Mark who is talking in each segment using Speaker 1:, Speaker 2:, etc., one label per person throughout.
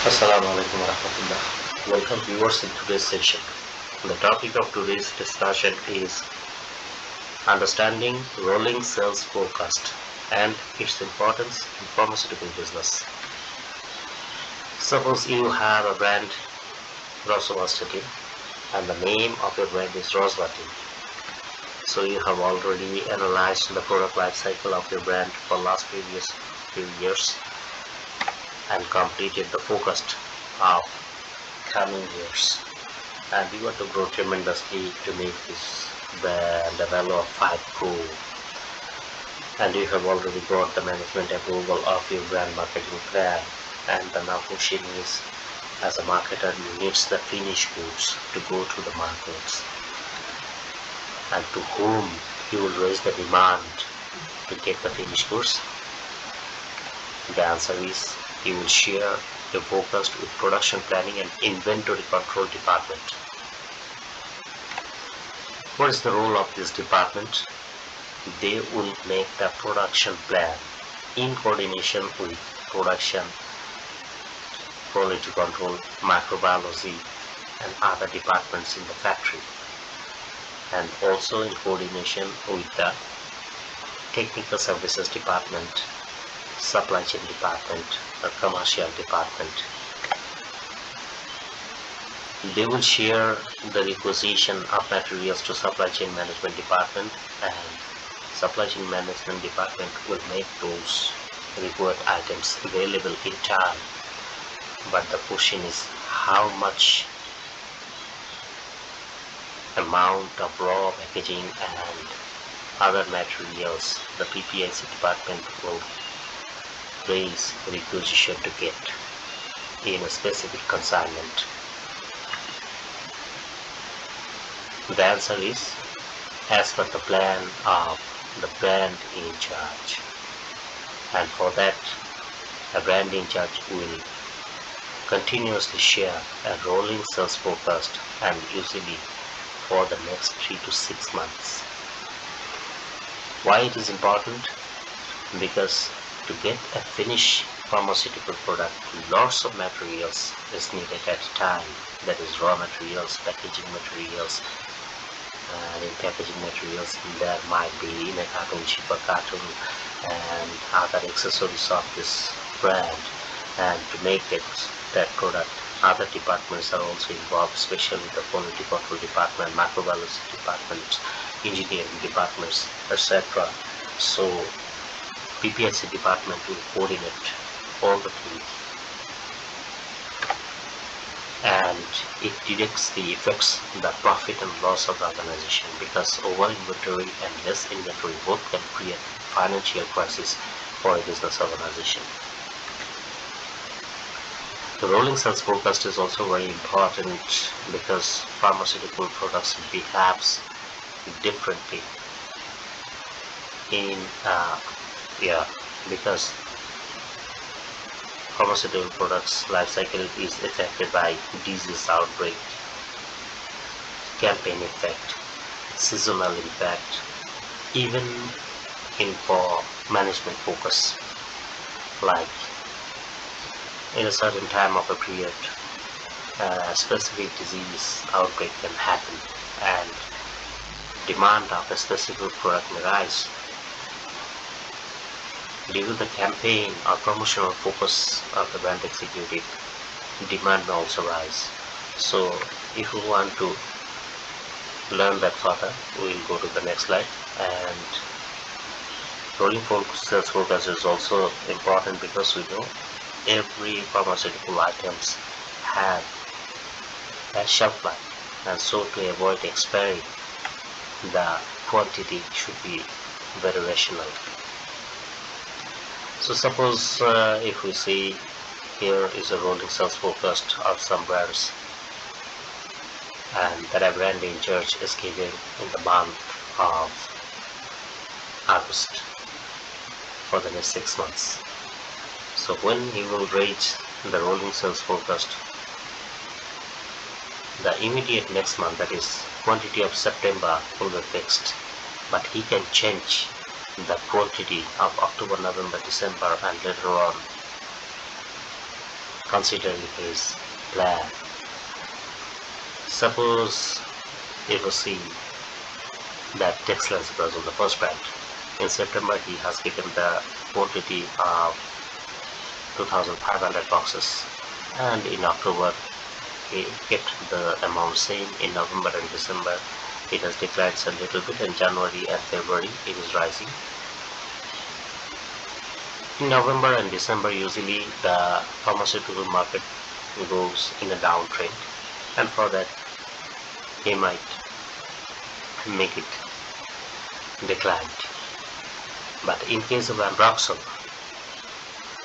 Speaker 1: Assalamu alaikum warahmatullah. Welcome viewers in today's session. The topic of today's discussion is understanding rolling sales forecast and its importance in pharmaceutical business. Suppose you have a brand Rosuvastatin and the name of your brand is Rosvatin. So you have already analyzed the product life cycle of your brand for last previous few years and completed the forecast of coming years, and you want to grow tremendously to make this brand a value of 5 crore, and you have already got the management approval of your brand marketing plan, and the now question is, as a marketer you need the finished goods to go to the markets, and to whom you will raise the demand to get the finished goods. The answer is you will share your forecast with production planning and inventory control department. What is the role of this department? They will make the production plan in coordination with production, quality control, microbiology and other departments in the factory, and also in coordination with the technical services department, supply chain department or commercial department. They will share the requisition of materials to supply chain management department, and supply chain management department will make those required items available in time. But the question is how much amount of raw packaging and other materials the PPIC department will raise requisition to get in a specific consignment. The answer is as per the plan of the brand in charge, and for that a brand in charge will continuously share a rolling sales forecast, and usually for the next 3 to 6 months. Why it is important? Because to get a finished pharmaceutical product, lots of materials is needed at a time. That is raw materials, packaging materials, and in packaging materials there might be in a carton, cheaper carton and other accessories of this brand. And to make that product, other departments are also involved, especially the quality control department, microbiology department, engineering departments, etc. So PPIC department will coordinate all the things, and it detects the effects, the profit and loss of the organization, because over inventory and less inventory both can create financial crisis for a business organization. The rolling sales forecast is also very important because pharmaceutical products behaves differently in because pharmaceutical products life cycle is affected by disease outbreak, campaign effect, seasonal impact, even in for management focus, like in a certain time of a period a specific disease outbreak can happen and demand of a specific product may rise. Due to the campaign or promotional focus of the brand executive, demand may also rise. So if you want to learn that further, we will go to the next slide. And rolling sales forecast is also important because we know every pharmaceutical items have a shelf life, and so to avoid expiry, the quantity should be very rational. So suppose if we see here is a rolling sales forecast of some brands, and that a brand in charge is given in the month of August for the next 6 months. So when he will reach the rolling sales forecast, the immediate next month, that is quantity of September, will be fixed, but he can change the quantity of October, November, December, and later on considering his plan. Suppose if you see that Texas Brazil, the first brand, in September he has given the quantity of 2,500 boxes, and in October he kept the amount same. In November and December it has declined a little bit, and January and February it is rising. In November and December usually the pharmaceutical market goes in a downtrend, and for that he might make it decline. But in case of Ambroxol,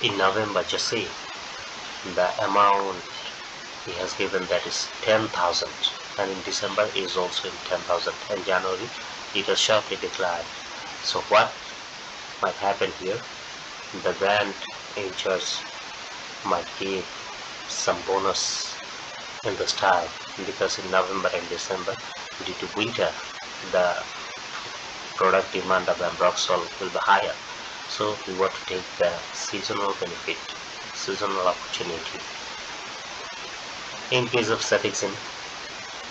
Speaker 1: in November, just say the amount he has given, that is 10,000, and in December is also in 10,000, and January it has sharply declined. So what might happen here? The brand in charge might give some bonus in the start, because in November and December, due to winter, the product demand of Ambroxol will be higher. So we want to take the seasonal benefit, seasonal opportunity. In case of Cefixime,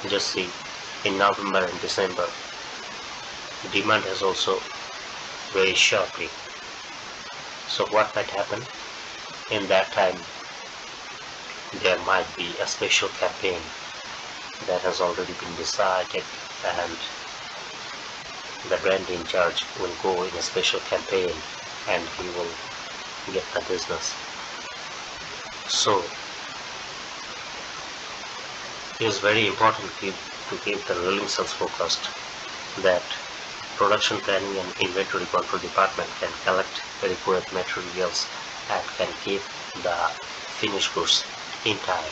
Speaker 1: just see in November and December, demand has also very sharply. So what might happen? In that time, there might be a special campaign that has already been decided, and the brand in charge will go in a special campaign and he will get the business. So it is very important to keep the rolling sales forecast, that production planning and inventory control department can collect the required materials and can keep the finished goods in time.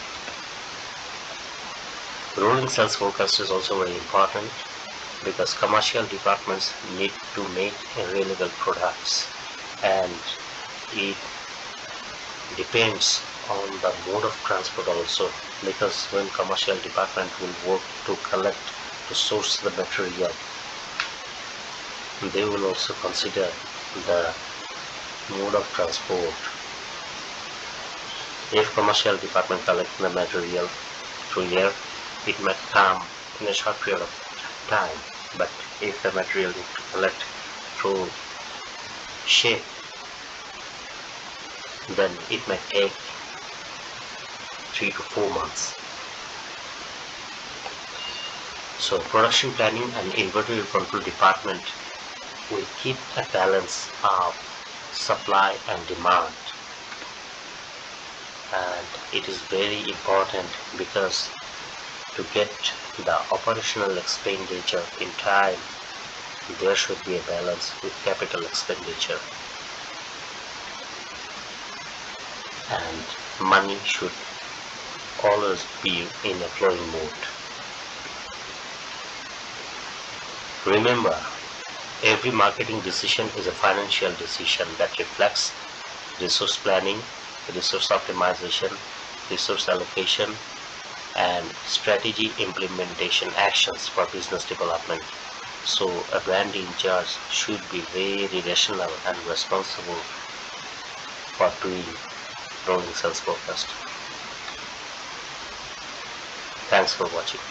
Speaker 1: Rolling sales forecast is also very important, because commercial departments need to make available products, and it depends on the mode of transport also, because when commercial department will work to collect, to source the material, they will also consider the mode of transport. If commercial department collect the material through air, it might come in a short period of time, but if the material is to collect through ship, then it may take 3 to 4 months. So production planning and inventory control department will keep a balance of supply and demand, and it is very important, because to get the operational expenditure in time, there should be a balance with capital expenditure, and money should always be in a flowing mode. Remember, every marketing decision is a financial decision that reflects resource planning, resource optimization, resource allocation, and strategy implementation actions for business development. So a brand in charge should be very rational and responsible for doing rolling sales forecast. Thanks for watching.